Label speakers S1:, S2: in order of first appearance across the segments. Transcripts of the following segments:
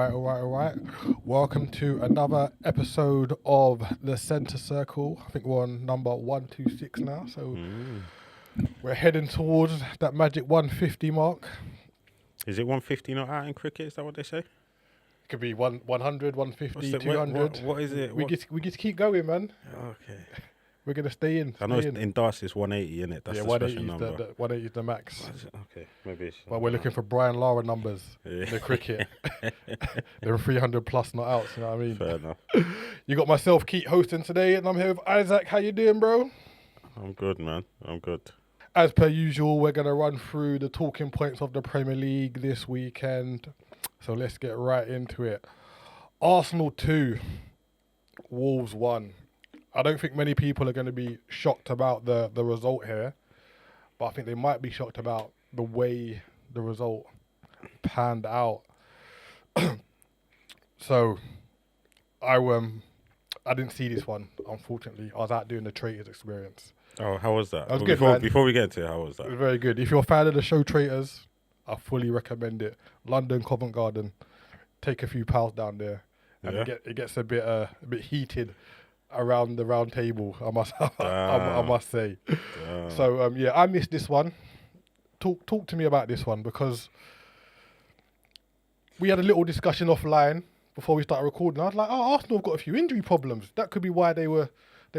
S1: All right. Welcome to another episode of the Centre Circle. I think we're on number 126 now, so we're heading towards that magic 150 mark.
S2: Is it 150 not out in cricket? Is that what they say?
S1: Could be 100, 150, 200.
S2: What is it?
S1: We just keep going, man.
S2: Okay.
S1: We're going to stay in.
S2: I know in Darcy it's 180, isn't it? That's the special number.
S1: 180 is the max.
S2: Okay, maybe it's...
S1: But we're looking for Brian Lara numbers in the cricket. There are 300 plus not out, you know what I mean?
S2: Fair enough.
S1: You got myself, Keith, hosting today, and I'm here with Isaac. How you doing, bro?
S2: I'm good, man. I'm good.
S1: As per usual, we're going to run through the talking points of the Premier League this weekend. So let's get right into it. Arsenal 2, Wolves 1. I don't think many people are going to be shocked about the result here, but I think they might be shocked about the way the result panned out. So, I didn't see this one, unfortunately. I was out doing the Traitors experience.
S2: Oh, how was that?
S1: That was good, man.
S2: Before we get into it, how was that?
S1: It was very good. If you're a fan of the show Traitors, I fully recommend it. London, Covent Garden. Take a few pals down there, and it gets a bit heated around the round table. I must say. So I missed this one. Talk to me about this one, because we had a little discussion offline before we started recording. I was like, oh, Arsenal have got a few injury problems. That could be why they were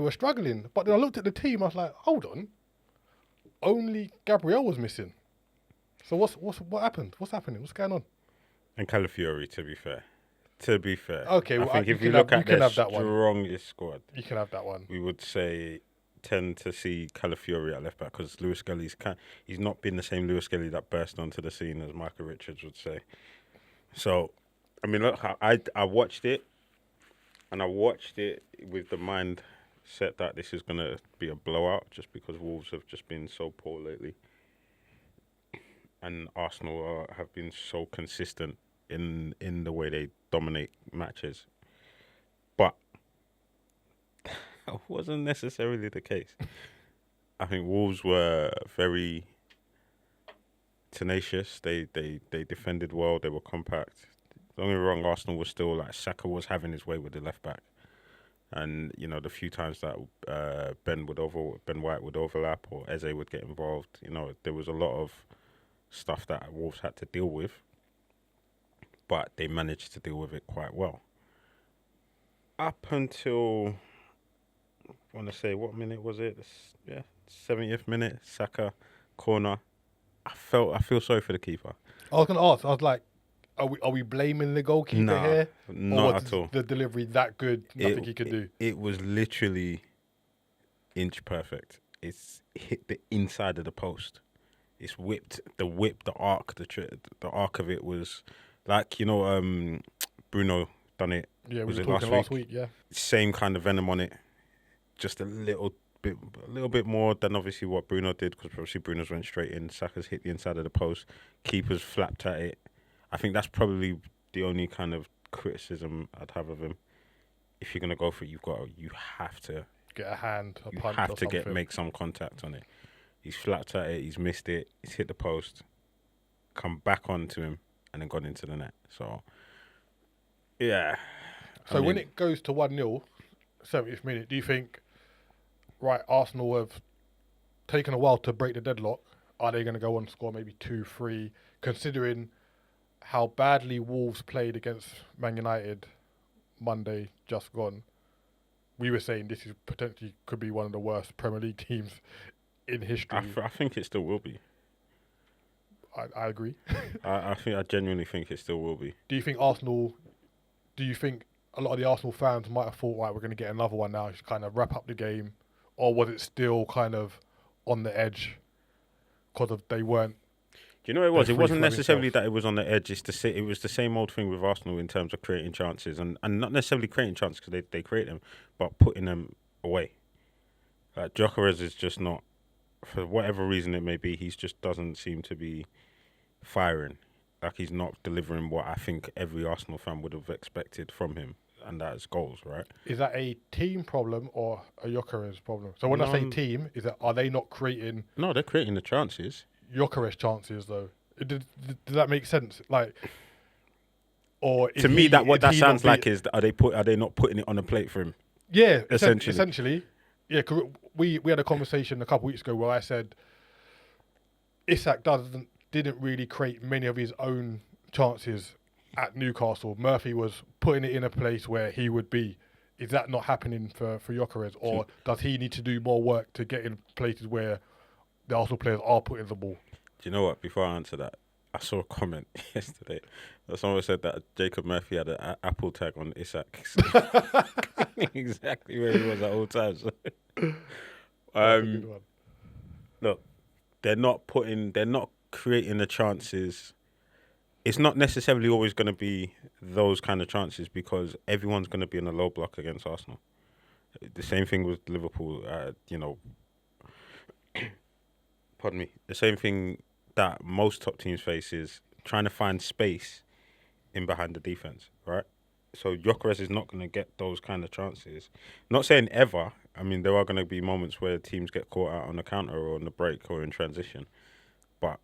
S1: struggling. But then I looked at the team. I was like, hold on, only Gabriel was missing. So what happened? What's happening? What's going on?
S2: And Calafiori, to be fair.
S1: Okay,
S2: I
S1: well,
S2: think if you look at their strongest squad,
S1: you can have that one.
S2: We would tend to see Calafiori at left back, because Lewis Skelly's he's not been the same Lewis Skelly that burst onto the scene as Michael Richards would say. So, I mean, look, I watched it, and I watched it with the mindset that this is going to be a blowout, just because Wolves have just been so poor lately, and Arsenal have been so consistent in the way they dominate matches. But that wasn't necessarily the case. I think Wolves were very tenacious. They defended well. They were compact. Don't get me wrong, Arsenal was still, like, Saka was having his way with the left back. And, you know, the few times that Ben White would overlap, or Eze would get involved, you know, there was a lot of stuff that Wolves had to deal with. But they managed to deal with it quite well. Up until, I want to say, what minute was it? 70th minute, Saka, corner. I feel sorry for the keeper.
S1: I was going to ask, I was like, are we blaming the goalkeeper here?
S2: Not at all.
S1: The delivery that good, nothing he could do?
S2: It was literally inch perfect. It's hit the inside of the post. It's whipped, the arc, the arc of it was... Like, you know, Bruno done it.
S1: Yeah, we were talking last week, yeah.
S2: Same kind of venom on it. Just a little bit more than obviously what Bruno did, because obviously Bruno's went straight in. Saka's hit the inside of the post. Keeper's flapped at it. I think that's probably the only kind of criticism I'd have of him. If you're going to go for it, you have to
S1: get a hand, a punch,
S2: have
S1: or
S2: to
S1: something.
S2: make some contact on it. He's flapped at it. He's missed it. He's hit the post. Come back onto him. And then gone into the net. So, yeah.
S1: So when it goes to 1-0, 70th minute, do you think, right, Arsenal have taken a while to break the deadlock? Are they going to go on and score maybe 2-3, considering how badly Wolves played against Man United Monday just gone? We were saying this is potentially could be one of the worst Premier League teams in history.
S2: I think it still will be.
S1: I agree.
S2: I genuinely think it still will be.
S1: Do you think a lot of the Arsenal fans might have thought, right, we're going to get another one now, just kind of wrap up the game? Or was it still kind of on the edge because they weren't?
S2: Do you know what it was? It wasn't necessarily that it was on the edge. It was the same old thing with Arsenal in terms of creating chances. And not necessarily creating chances because they create them, but putting them away. Gyökeres is just not, for whatever reason it may be, he just doesn't seem to be firing. Like, he's not delivering what I think every Arsenal fan would have expected from him, and that is goals, right?
S1: Is that a team problem or a Gyökeres problem? So when I say team, are they not creating...
S2: No, they're creating the chances.
S1: Gyökeres chances, though. Does that make sense? Like, or
S2: To me, that what that sounds like
S1: is
S2: is are they not putting it on a plate for him?
S1: yeah,
S2: essentially.
S1: essentially, yeah. 'Cause we had a conversation a couple of weeks ago where I said Isak didn't really create many of his own chances at Newcastle. Murphy was putting it in a place where he would be. Is that not happening for Gyökeres, or does he need to do more work to get in places where the Arsenal players are putting the ball?
S2: Do you know what? Before I answer that, I saw a comment yesterday that someone said that Jacob Murphy had an Apple tag on Isak. Exactly where he was at all times.
S1: That's a good one.
S2: Look, they're not creating the chances. It's not necessarily always going to be those kind of chances because everyone's going to be in a low block against Arsenal. The same thing with Liverpool, pardon me. The same thing that most top teams face is trying to find space in behind the defense, right? So Gyökeres is not going to get those kind of chances. Not saying ever. I mean, there are going to be moments where teams get caught out on the counter or on the break or in transition. But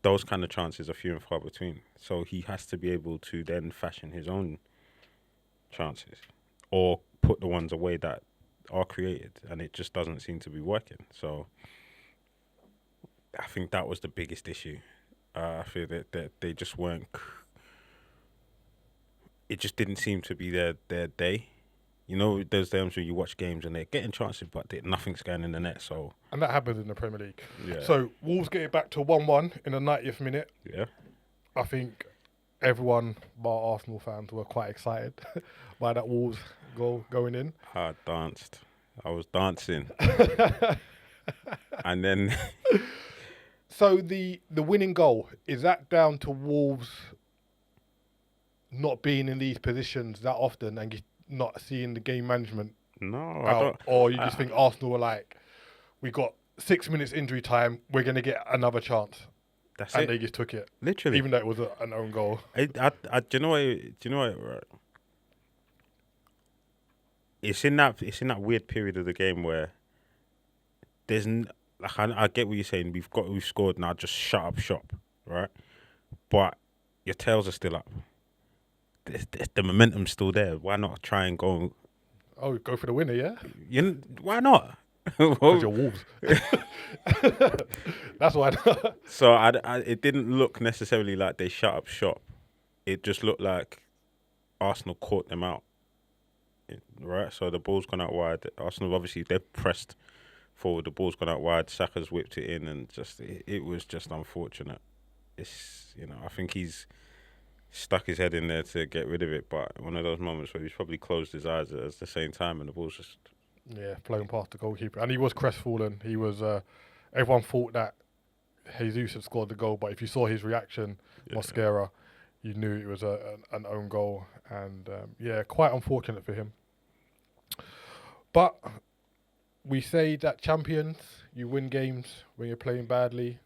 S2: those kind of chances are few and far between. So he has to be able to then fashion his own chances or put the ones away that are created. And it just doesn't seem to be working. So I think that was the biggest issue. I feel that they just weren't... It just didn't seem to be their day. You know, there's times when you watch games and they're getting chances, but nothing's going in the net. So,
S1: and that happens in the Premier League.
S2: Yeah.
S1: So Wolves get it back to 1-1 in the 90th minute.
S2: Yeah.
S1: I think everyone, bar Arsenal fans, were quite excited by that Wolves goal going in.
S2: I danced. I was dancing. And then...
S1: So the winning goal, is that down to Wolves not being in these positions that often and not seeing the game management
S2: I don't.
S1: Or you just think Arsenal were like, we got 6 minutes injury time, we're going to get another chance.
S2: That's
S1: and
S2: it.
S1: they just took it.
S2: Literally.
S1: Even though it was an own goal.
S2: Do you know what, right? It's in that weird period of the game where I get what you're saying. We've scored now. Just shut up shop, right? But your tails are still up. The momentum's still there. Why not try and go?
S1: Oh, go for the winner, yeah?
S2: Why not?
S1: Because you're Wolves. That's why.
S2: So it didn't look necessarily like they shut up shop. It just looked like Arsenal caught them out. Right? So the ball's gone out wide. Arsenal, obviously, they've pressed forward. The ball's gone out wide. Saka's whipped it in, and it was just unfortunate. I think he's stuck his head in there to get rid of it, but one of those moments where he's probably closed his eyes at the same time, and the ball's just
S1: flown past the goalkeeper, and he was crestfallen. He was. Everyone thought that Jesus had scored the goal, but if you saw his reaction, Mosquera, you knew it was an own goal, and quite unfortunate for him. But we say that champions, you win games when you're playing badly,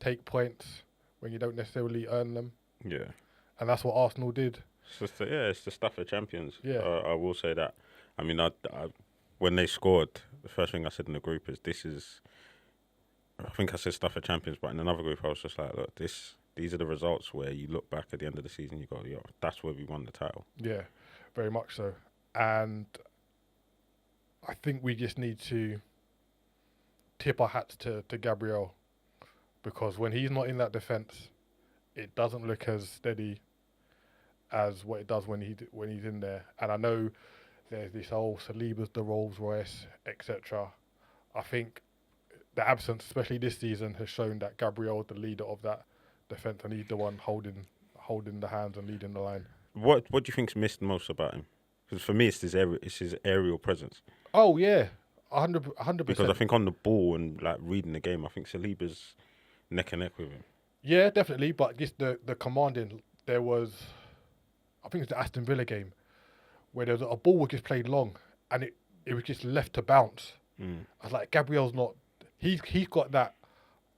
S1: take points when you don't necessarily earn them.
S2: Yeah.
S1: And that's what Arsenal did.
S2: It's the stuff of champions.
S1: Yeah.
S2: I will say that. I mean, when they scored, the first thing I said in the group is I think I said stuff of champions, but in another group I was just like, look, these are the results where you look back at the end of the season, you go, yo, that's where we won the title.
S1: Yeah, very much so. And I think we just need to tip our hats to Gabriel, because when he's not in that defence, it doesn't look as steady as what it does when he's in there. And I know there's this whole Saliba's the Rolls Royce, etc. I think the absence, especially this season, has shown that Gabriel, the leader of that defence, and he's the one holding the hands and leading the line.
S2: What do you think's missed most about him? Because for me, it's his aerial presence.
S1: Oh yeah, 100%.
S2: Because I think on the ball and like reading the game, I think Saliba's neck and neck with him.
S1: Yeah, definitely. But just the commanding, there was, I think it's the Aston Villa game, where there was a ball was just played long and it was just left to bounce. I was like, Gabriel's not. He's got that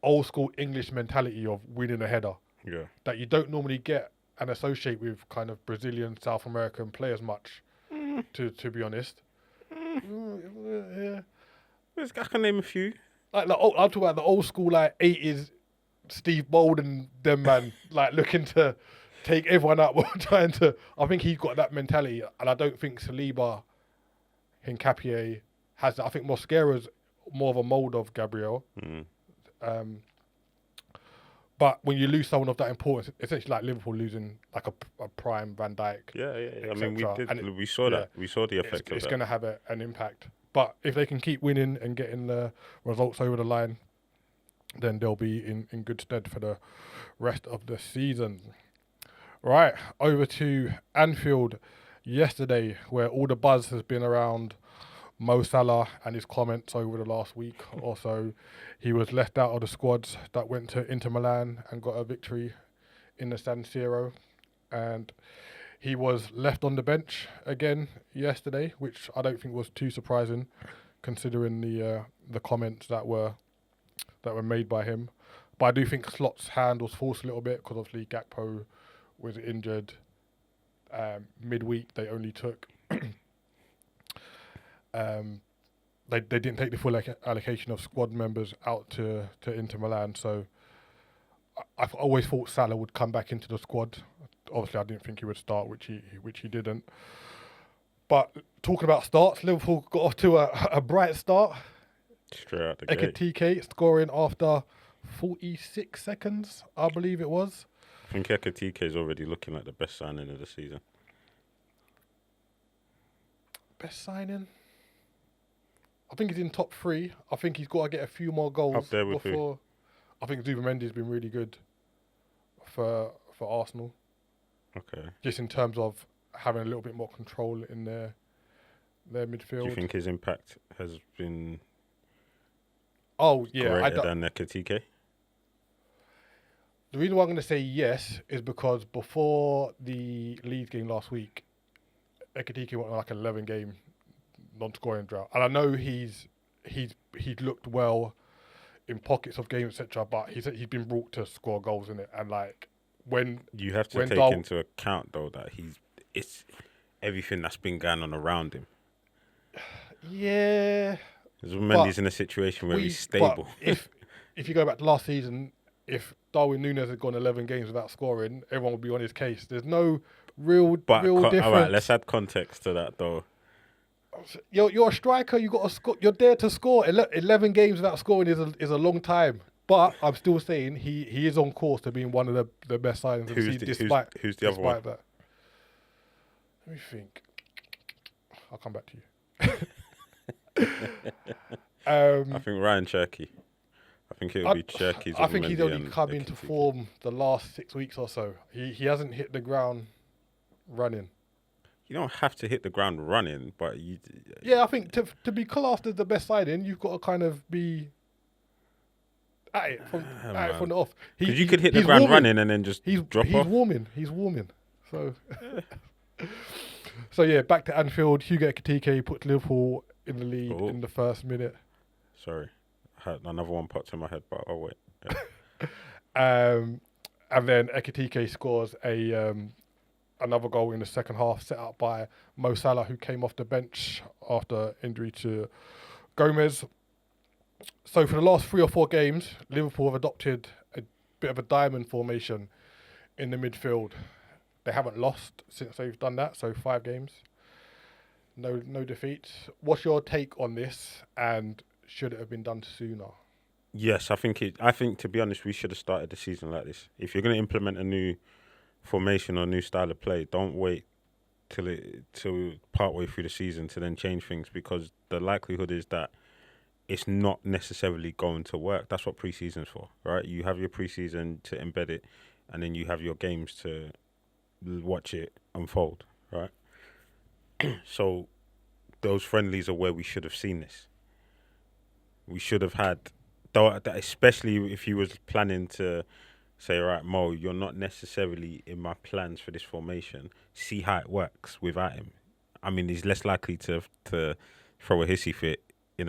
S1: old school English mentality of winning a header.
S2: Yeah. That
S1: you don't normally get and associate with kind of Brazilian, South American players much. To be honest. Yeah.
S2: I can name a few.
S1: I'm talking about the old school, like 80s Steve Bold and them man, like looking to take everyone out. We're trying to. I think he's got that mentality, and I don't think Saliba, Hincapié has that. I think Mosquera's more of a mould of Gabriel. But when you lose someone of that importance, essentially like Liverpool losing like a prime Van Dijk.
S2: Yeah. I mean, we saw that. We saw the effect of that.
S1: It's going to have an impact. But if they can keep winning and getting the results over the line, then they'll be in good stead for the rest of the season. Right, over to Anfield yesterday, where all the buzz has been around Mo Salah and his comments over the last week or so. He was left out of the squads that went to Inter Milan and got a victory in the San Siro. And he was left on the bench again yesterday, which I don't think was too surprising, considering the comments that were made by him. But I do think Slot's hand was forced a little bit because obviously Gakpo was injured midweek. They only took they didn't take the full allocation of squad members out to Inter Milan. So I've always thought Salah would come back into the squad. Obviously, I didn't think he would start, which he didn't. But talking about starts, Liverpool got off to a bright start.
S2: Straight out the gate.
S1: Ekitike scoring after 46 seconds, I believe it was.
S2: I think Ekitike is already looking like the best signing of the season.
S1: Best signing? I think he's in top 3. I think he's got to get a few more goals
S2: up there with
S1: before. I think Zubimendi's been really good for Arsenal.
S2: Okay.
S1: Just in terms of having a little bit more control in their midfield.
S2: Do you think his impact has been
S1: greater
S2: than Ekitike?
S1: The reason why I'm going to say yes is because before the Leeds game last week, Ekitike went on like an 11-game non-scoring drought, and I know he's looked well in pockets of games, etc. But he's been brought to score goals in it, and like when
S2: you have to take into account though that it's everything that's been going on around him.
S1: Yeah,
S2: Mendy's in a situation where he's stable.
S1: If you go back to last season, if Darwin Núñez had gone 11 games without scoring, everyone would be on his case. There's no real difference.
S2: All right, let's add context to that though.
S1: You're a striker. You got to score. You're there to score. 11 games without scoring is a long time. But I'm still saying he is on course to being one of the best signings of the season.
S2: Who's the other one?
S1: That. Let me think. I'll come back to you.
S2: I think Ryan Cherky. I think it'll be Cherky's.
S1: I think he's only come into form the last 6 weeks or so. He hasn't hit the ground running.
S2: You don't have to hit the ground running, but you.
S1: Yeah, I think to be classed as the best signing, you've got to kind of be at it from the off.
S2: Because you could hit the ground running and then just drop off.
S1: He's warming. So, so yeah, back to Anfield. Hugo Ekitike put Liverpool in the lead in the first minute.
S2: Sorry, I had another one popped in my head, but I'll wait.
S1: Yeah. And then Ekitike scores another goal in the second half, set up by Mo Salah, who came off the bench after injury to Gomez. So for the last 3 or 4 games, Liverpool have adopted a bit of a diamond formation in the midfield. They haven't lost since they've done that, so 5 games. No defeats. What's your take on this, and should it have been done sooner?
S2: Yes, I think to be honest, we should have started the season like this. If you're going to implement a new formation or new style of play, don't wait till partway through the season to then change things, because the likelihood is that it's not necessarily going to work. That's what pre-season's for, right? You have your pre-season to embed it, and then you have your games to watch it unfold, right? So those friendlies are where we should have seen this. We should have had, especially if you was planning to say, right, Mo, you're not necessarily in my plans for this formation. See how it works without him. I mean, he's less likely to throw a hissy fit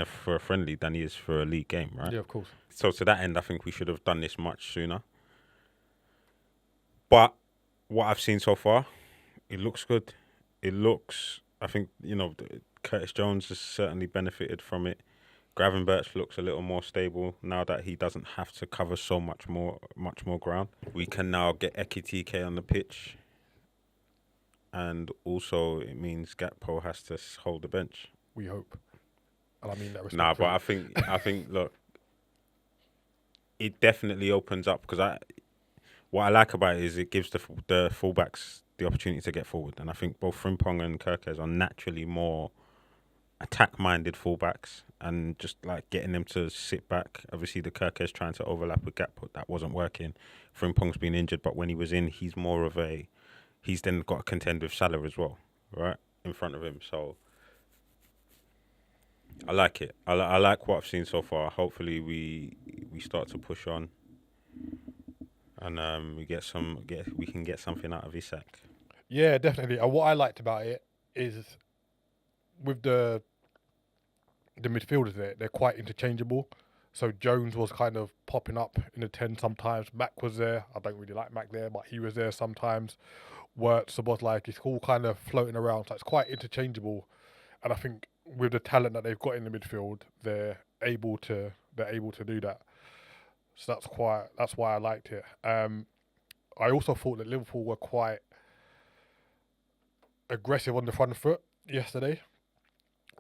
S2: for a friendly than he is for a league game, right?
S1: Yeah, of course.
S2: So to that end, I think we should have done this much sooner. But what I've seen so far, it looks good. I think, Curtis Jones has certainly benefited from it. Gravenberch looks a little more stable now that he doesn't have to cover so much more ground. We can now get Ekitike on the pitch, and also it means Gakpo has to hold the bench.
S1: We hope. And I mean that respectfully.
S2: Nah, but I think look, it definitely opens up because what I like about it is it gives the fullbacks the opportunity to get forward, and I think both Frimpong and Kerkez are naturally more attack-minded fullbacks, and just like getting them to sit back. Obviously, the Kerkez trying to overlap with Gakpo, that wasn't working. Frimpong's been injured, but when he was in, he's then got to contend with Salah as well, right, in front of him. So I like it. I like what I've seen so far. Hopefully, we start to push on, and we can get something out of Isak.
S1: Yeah, definitely. And what I liked about it is with the midfielders there, they're quite interchangeable. So Jones was kind of popping up in the 10 sometimes. Mac was there. I don't really like Mac there, but he was there sometimes. Wirtz was like, it's all kind of floating around. So it's quite interchangeable. And I think with the talent that they've got in the midfield, they're able to do that. So that's why I liked it. I also thought that Liverpool were quite aggressive on the front foot yesterday,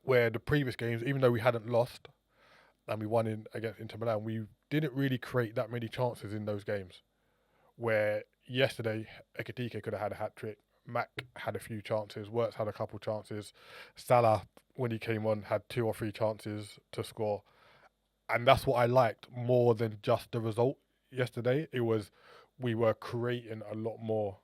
S1: where the previous games, even though we hadn't lost and we won against Inter Milan, we didn't really create that many chances in those games. Where yesterday, Ekitike could have had a hat-trick, Mac had a few chances, Wirtz had a couple chances, Salah, when he came on, had 2 or 3 chances to score. And that's what I liked more than just the result yesterday. It was, we were creating a lot more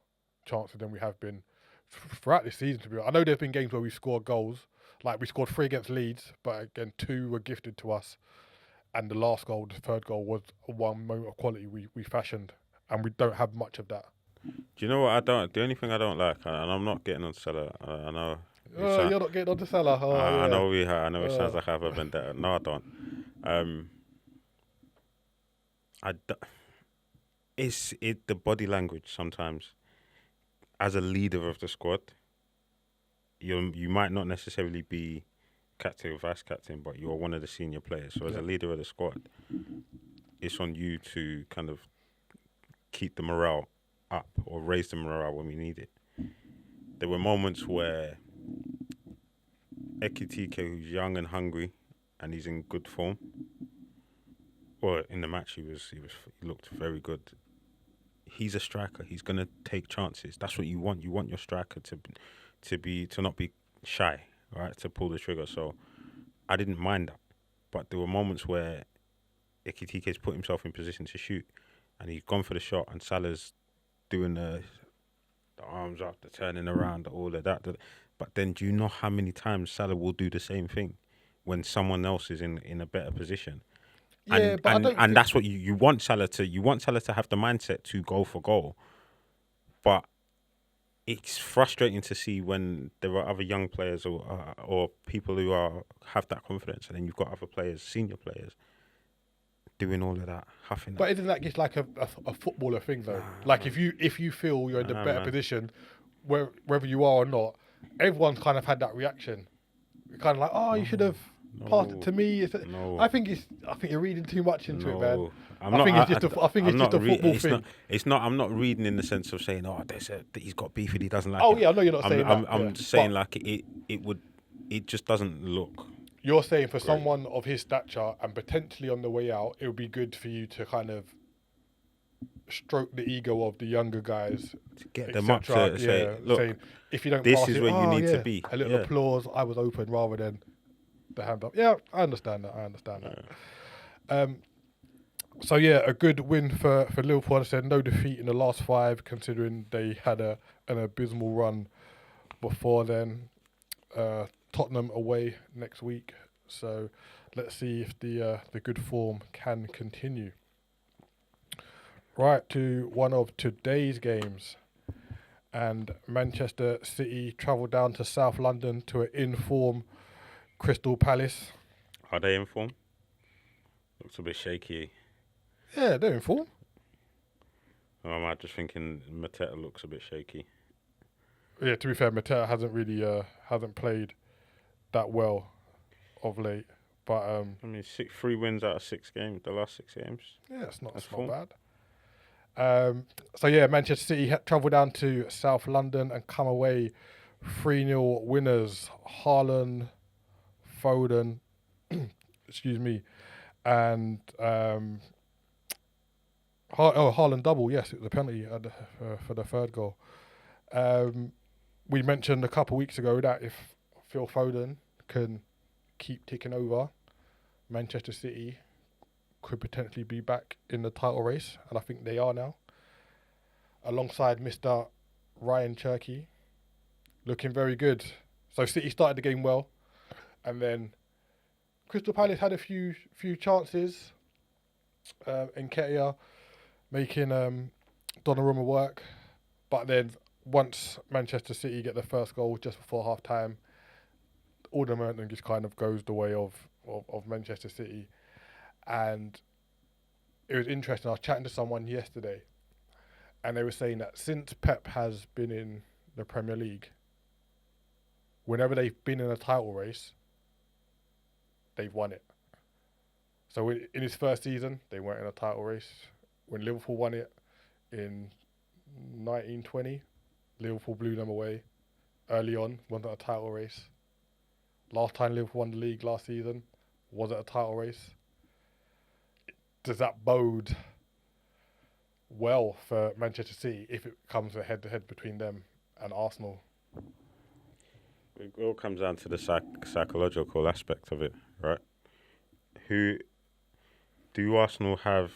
S1: chances than we have been throughout this season, to be honest. I know there's been games where we scored goals, like we scored 3 against Leeds, but again 2 were gifted to us, and the last goal, the third goal, was one moment of quality we fashioned, and we don't have much of that.
S2: Do you know what I don't? The only thing I don't like, and I'm not getting on Salah. I know.
S1: You're not getting on to Salah.
S2: I know I know it sounds like I have a vendetta. No, I don't. It's the body language sometimes. As a leader of the squad, you might not necessarily be captain or vice captain, but you're one of the senior players. So as a leader of the squad, it's on you to kind of keep the morale up or raise the morale when we need it. There were moments where Ekitike, who's young and hungry, and he's in good form. Well, in the match he looked very good. He's a striker. He's gonna take chances. That's what you want. You want your striker to not be shy, right? To pull the trigger. So I didn't mind that, but there were moments where Ekitike's put himself in position to shoot, and he's gone for the shot, and Salah's doing the arms up, the turning around, all of that. But then, do you know how many times Salah will do the same thing when someone else is in a better position?
S1: Yeah,
S2: and that's what you want Salah to. You want Salah to have the mindset to go for goal, but it's frustrating to see when there are other young players or people who have that confidence, and then you've got other players, senior players, doing all of that, huffing.
S1: But isn't that just like a footballer thing though? Like if you feel you're in a better position, whether you are or not, everyone's kind of had that reaction. Kind of like, you should have passed it to me. I think you're reading too much into it, man. I think it's just a football thing.
S2: It's not. I'm not reading in the sense of saying, he's got beef and he doesn't like it.
S1: Oh yeah, I know you're not saying that.
S2: I'm saying like it just doesn't look.
S1: You're saying for someone of his stature and potentially on the way out, it would be good for you to kind of stroke the ego of the younger guys,
S2: to get them up to say, look,
S1: saying, if you don't
S2: this
S1: pass
S2: is
S1: it,
S2: where you need to be.
S1: A little applause. I was open rather than the hand up. Yeah, I understand that. So yeah, a good win for Liverpool. I said no defeat in the last 5, considering they had an abysmal run before then. Tottenham away next week, so let's see if the good form can continue. Right, to one of today's games, and Manchester City travelled down to South London to an in-form Crystal Palace.
S2: Are they in form? Looks a bit shaky.
S1: Yeah, they're in form.
S2: I'm just thinking Mateta looks a bit shaky.
S1: Yeah, to be fair, Mateta hasn't played that well of late, But
S2: I mean, 3 wins out of 6 games. The last 6 games.
S1: yeah, it's not
S2: That's
S1: not
S2: full.
S1: bad. So yeah, Manchester City travel down to South London and come away 3-0 winners. Haaland, Foden, excuse me, and Haaland double. Yes, it was a penalty for the third goal. We mentioned a couple of weeks ago that if Phil Foden can keep ticking over, Manchester City could potentially be back in the title race, and I think they are now. Alongside Mr. Ryan Cherky, looking very good. So City started the game well, and then Crystal Palace had a few chances. Nketiah making Donnarumma work, but then once Manchester City get the first goal just before half time, all the momentum just kind of goes the way of Manchester City. And it was interesting. I was chatting to someone yesterday, and they were saying that since Pep has been in the Premier League, whenever they've been in a title race, they've won it. So in his first season, they weren't in a title race. When Liverpool won it in 1920, Liverpool blew them away. Early on, wasn't a title race. Last time Liverpool won the league last season, was it a title race? Does that bode well for Manchester City if it comes a head-to-head between them and Arsenal?
S2: It all comes down to the psychological aspect of it, right? Do Arsenal have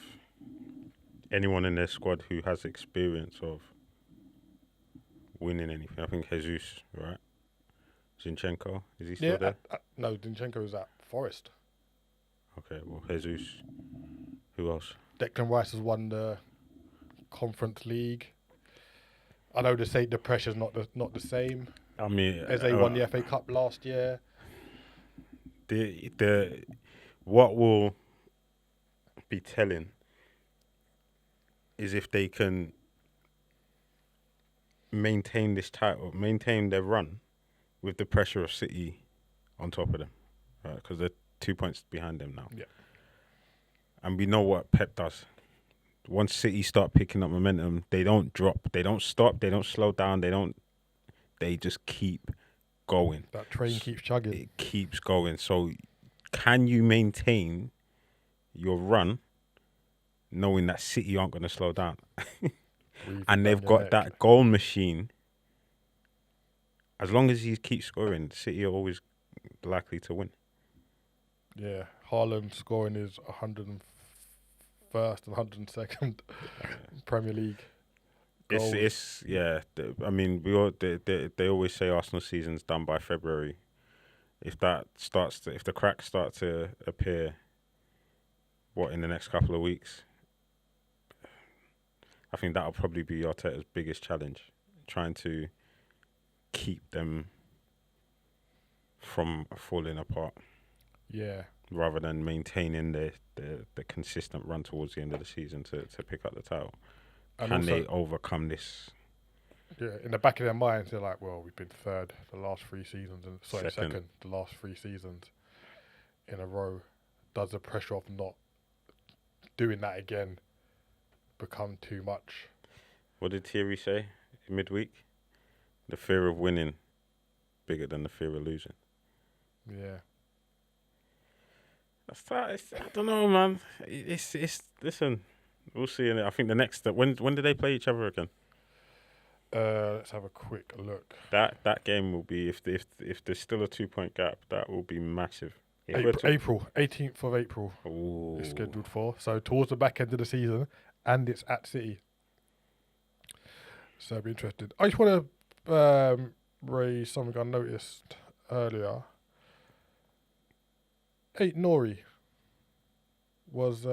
S2: anyone in their squad who has experience of winning anything? I think Jesus, right? Zinchenko, is he still there?
S1: No, Zinchenko is at Forest.
S2: Okay, well, Jesus. Who else?
S1: Declan Rice has won the Conference League. I know they say the pressure's not the same.
S2: I mean,
S1: as they won the FA Cup last year.
S2: What will be telling is if they can maintain this title, maintain their run with the pressure of City on top of them, right? Because they're 2 points behind them now.
S1: Yeah.
S2: And we know what Pep does. Once City start picking up momentum, they don't drop, they don't stop, they don't slow down, they just keep going.
S1: That train keeps chugging.
S2: It keeps going. So can you maintain your run knowing that City aren't going to slow down? And they've got that goal machine. As long as he keeps scoring, City are always likely to win.
S1: Yeah, Haaland scoring is 101st and 102nd Premier League goals.
S2: It's yeah. I mean, they always say Arsenal season's done by February. If the cracks start to appear, in the next couple of weeks, I think that'll probably be Arteta's biggest challenge, trying to keep them from falling apart.
S1: Yeah.
S2: Rather than maintaining the consistent run towards the end of the season to pick up the title. And can they overcome this?
S1: Yeah, in the back of their minds, they're like, well, we've been third the last 3 seasons, and second the last 3 seasons in a row. Does the pressure of not doing that again become too much?
S2: What did Thierry say midweek? The fear of winning bigger than the fear of losing.
S1: Yeah.
S2: I don't know, man. It's listen. We'll see. I think the next. When do they play each other again?
S1: Let's have a quick look.
S2: That game will be if there's still a 2-point gap. That will be massive.
S1: April 18th of April.
S2: Ooh.
S1: It's scheduled for. So towards the back end of the season, and it's at City. So I'd be interested. I just want to raise something I noticed earlier. Nori was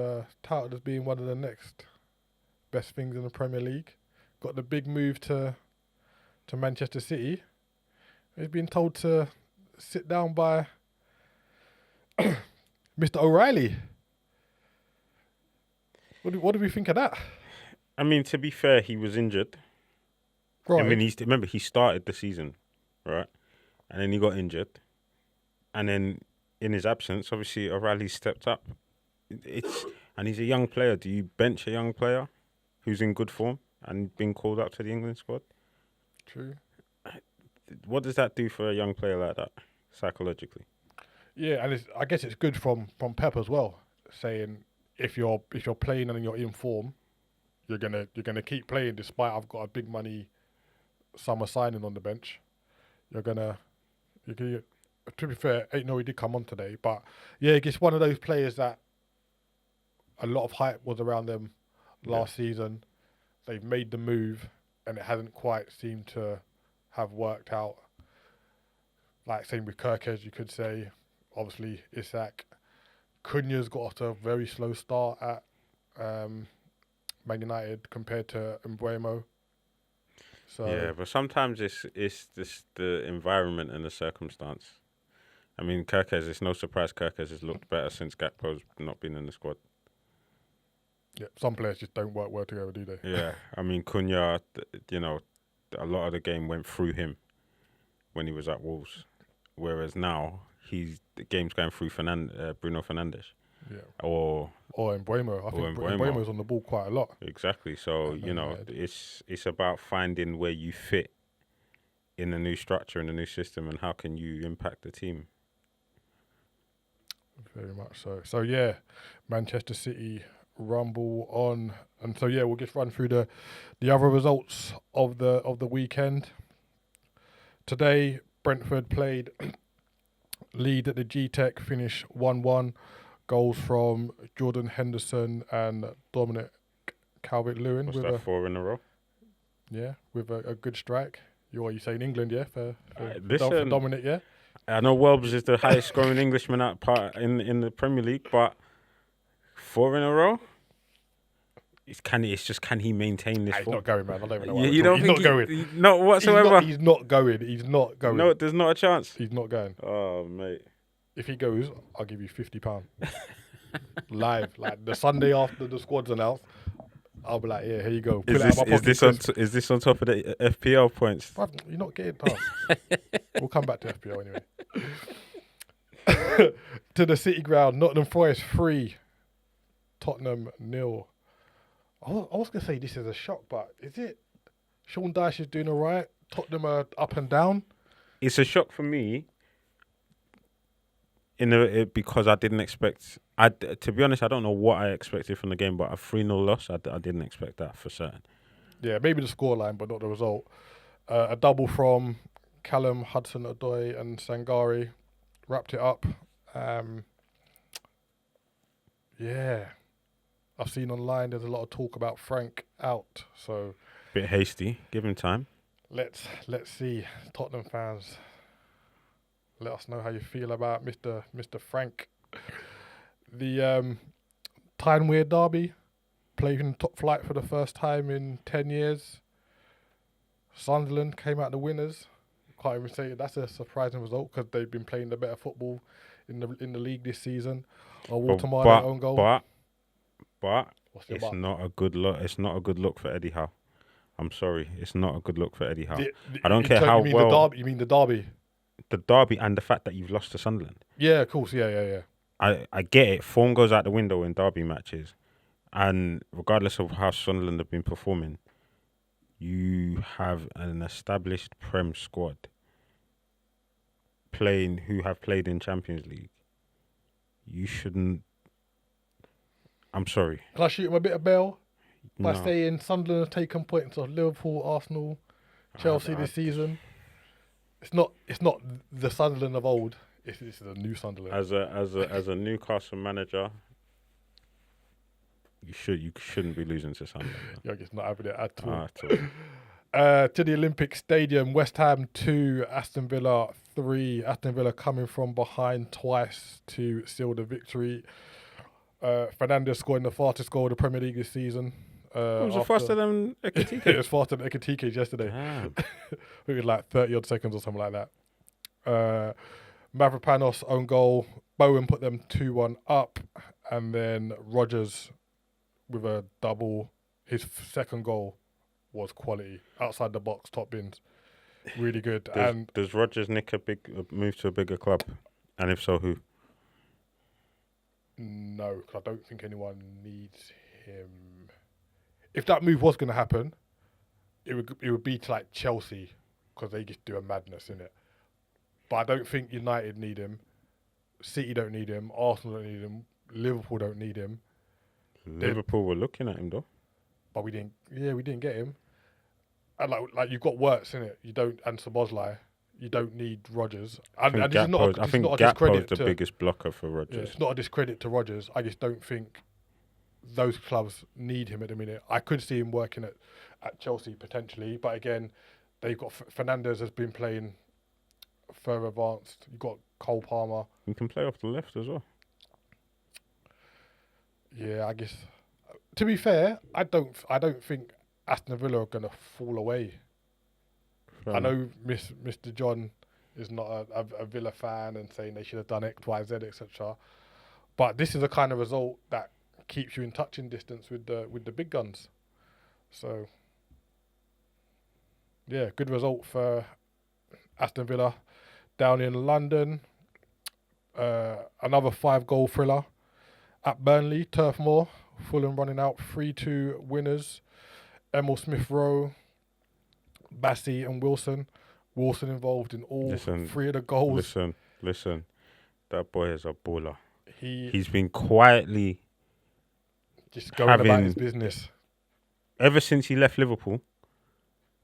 S1: touted as being one of the next best things in the Premier League. Got the big move to Manchester City. He's been told to sit down by Mr. O'Reilly. What do we think of that?
S2: I mean, to be fair, he was injured.
S1: Right.
S2: I mean, he started the season, right? And then he got injured. And then in his absence, obviously O'Reilly stepped up. And he's a young player. Do you bench a young player who's in good form and been called up to the England squad?
S1: True.
S2: What does that do for a young player like that psychologically?
S1: Yeah, and I guess it's good from Pep as well, saying if you're playing and you're in form, you're gonna keep playing despite I've got a big money summer signing on the bench. You're gonna to be fair, he did come on today, but yeah, it's one of those players that a lot of hype was around them last season. They've made the move, and it hasn't quite seemed to have worked out. Like same with Kirkez, you could say. Obviously, Isak. Cunha's got off to a very slow start at Man United compared to Mbeumo. So
S2: yeah, but sometimes it's just the environment and the circumstance. I mean, Kirkez, it's no surprise Kirkez has looked better since Gakpo's not been in the squad.
S1: yeah, some players just don't work well together, do they?
S2: Yeah, I mean, Cunha, a lot of the game went through him when he was at Wolves, whereas now the game's going through Bruno Fernandes.
S1: Yeah.
S2: Or
S1: Mbeumo. I think Mbeumo's on the ball quite a lot.
S2: Exactly. So, it's about finding where you fit in the new structure and the new system and how can you impact the team.
S1: Very much so. So, yeah, Manchester City rumble on. And so, yeah, we'll just run through the other results of the weekend. Today, Brentford played Leeds at the G-Tech, finish 1-1. Goals from Jordan Henderson and Dominic Calvert-Lewin.
S2: What's that, 4 in a row?
S1: Yeah, with a good strike. You saying England, yeah, for Dominic, yeah?
S2: I know Welbs is the highest scoring Englishman in the Premier League, but 4 in a row? Can he maintain this?
S1: He's not going, man. I don't even know.
S2: You don't think
S1: he's not going?
S2: Not whatsoever.
S1: He's not going.
S2: No, there's not a chance.
S1: He's not going.
S2: Oh, mate.
S1: If he goes, I'll give you £50 live. Like the Sunday after the squad's announced, I'll be like, yeah, here you go.
S2: Is this on top of the FPL points?
S1: Bruv, you're not getting past. We'll come back to FPL anyway. To the City ground, Nottingham Forest 3, Tottenham 0. I was going to say this is a shock, but is it? Sean Dyche is doing all right. Tottenham are up and down.
S2: It's a shock for me because I didn't expect... to be honest, I don't know what I expected from the game, but a 3-0 loss, I didn't expect that for certain.
S1: Yeah, maybe the scoreline, but not the result. A double from Callum, Hudson-Odoi and Sangare wrapped it up. Yeah. I've seen online there's a lot of talk about Frank out, so...
S2: Bit hasty. Give him time.
S1: Let's see. Tottenham fans, let us know how you feel about Mr. Frank. The Tyne-Wear derby, played in top flight for the first time in 10 years. Sunderland came out the winners. Can't even say that's a surprising result because they've been playing the better football in the league this season. Walter Marlow own goal.
S2: But it's not a good look. It's not a good look for Eddie Howe. I'm sorry, it's not a good look for Eddie Howe. I don't care how well.
S1: You mean the derby?
S2: The derby and the fact that you've lost to Sunderland.
S1: Yeah, of course. Yeah.
S2: I get it. Form goes out the window in derby matches, and regardless of how Sunderland have been performing, you have an established Prem squad who have played in Champions League. You shouldn't. I'm sorry.
S1: Can I shoot him a bit of bail by saying Sunderland have taken points off Liverpool, Arsenal, Chelsea this season? It's not the Sunderland of old. This is a new Sunderland.
S2: As a Newcastle manager, you shouldn't be losing to Sunderland.
S1: You're just not having it at all. To the Olympic Stadium, West Ham 2, Aston Villa 3. Aston Villa coming from behind twice to seal the victory. Fernandes scoring the fastest goal of the Premier League this season.
S2: Was it faster than Ekitike?
S1: It was faster than Ekitike's yesterday. It was like 30-odd seconds or something like that. Mavropanos own goal. Bowen put them 2-1 up. And then Rodgers with a double. His second goal was quality. Outside the box, top bins. Really good.
S2: Does Rodgers nick a move to a bigger club? And if so, who?
S1: No, because I don't think anyone needs him. If that move was going to happen, it would be to like Chelsea, because they just do a madness in it. But I don't think United need him. City don't need him. Arsenal don't need him. Liverpool don't need him.
S2: Liverpool were looking at him though,
S1: but we didn't. Yeah, we didn't get him. And like you've got Wirtz in it. You don't, and Szoboszlai. You don't need Rodgers.
S2: I think Gakpo is the biggest blocker for Rodgers.
S1: Yeah, it's not a discredit to Rodgers. I just don't think those clubs need him at the minute. I could see him working at Chelsea potentially, but again, they've got Fernandes has been playing further advanced. You've got Cole Palmer.
S2: He can play off the left as well.
S1: Yeah, I guess. To be fair, I don't think Aston Villa are going to fall away. I know Mr. John is not a Villa fan and saying they should have done X, Y, Z, etc. But this is a kind of result that keeps you in touching distance with the big guns. So, yeah, good result for Aston Villa down in London. Another 5-goal thriller at Burnley, Turf Moor. Fulham running out 3-2 winners. Emil Smith-Rowe, Bassey and Wilson. Wilson involved in all 3 of the goals.
S2: Listen. That boy is a baller.
S1: He's
S2: been quietly
S1: just going about his business.
S2: Ever since he left Liverpool,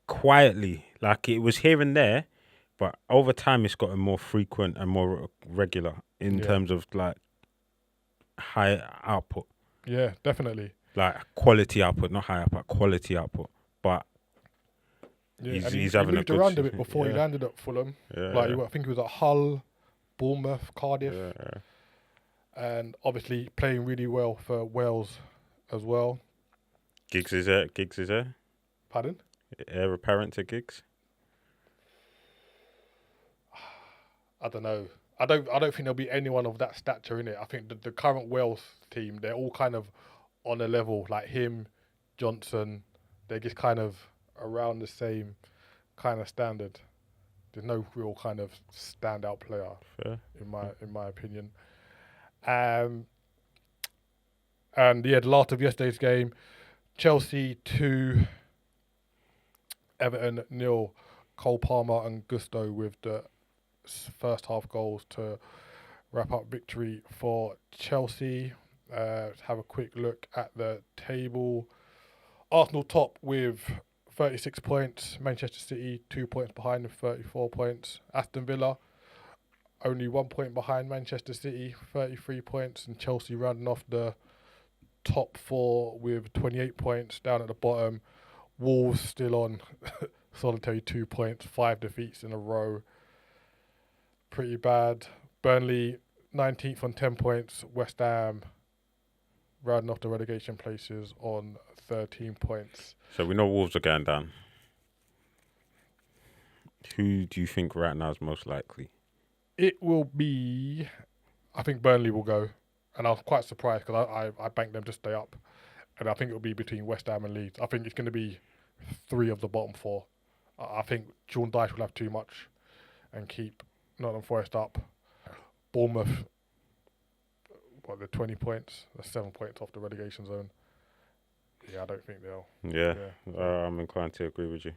S2: quietly. Like, it was here and there, but over time it's gotten more frequent and more regular in terms of, like, high output.
S1: Yeah, definitely.
S2: Like, quality output, not high output, quality output. But he's having
S1: a good around season. A bit before he landed at Fulham. I think he was at Hull, Bournemouth, Cardiff. And obviously playing really well for Wales as well.
S2: Giggs is there.
S1: Pardon?
S2: Heir apparent to Giggs?
S1: I don't know. I don't think there'll be anyone of that stature in it. I think the current Wales team, they're all kind of on a level, like him, Johnson. They're just kind of around the same kind of standard. There's no real kind of standout player, in my opinion. And the last of yesterday's game, Chelsea 2, Everton 0. Cole Palmer and Gusto with the first half goals to wrap up victory for Chelsea. Let's have a quick look at the table. Arsenal top with 36 points. Manchester City 2 points behind with 34 points. Aston Villa only 1 point behind Manchester City, 33 points. And Chelsea rounding off the top 4 with 28 points. Down at the bottom, Wolves still on solitary 2 points, 5 defeats in a row. Pretty bad. Burnley 19th on 10 points. West Ham rounding off the relegation places on 13 points.
S2: So we know Wolves are going down. Who do you think right now is most likely?
S1: It will be... I think Burnley will go. And I was quite surprised because I banked them to stay up. And I think it will be between West Ham and Leeds. I think it's going to be 3 of the bottom 4. I think Sean Dyche will have too much and keep Nottingham Forest up. Bournemouth, they're 20 points. They're 7 points off the relegation zone. Yeah, I don't think they'll.
S2: Yeah. I'm inclined to agree with you.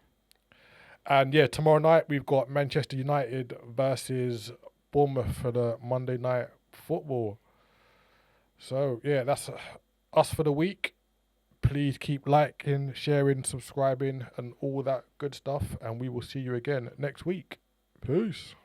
S1: And tomorrow night we've got Manchester United versus Bournemouth for the Monday night football. So, that's us for the week. Please keep liking, sharing, subscribing, and all that good stuff. And we will see you again next week. Peace.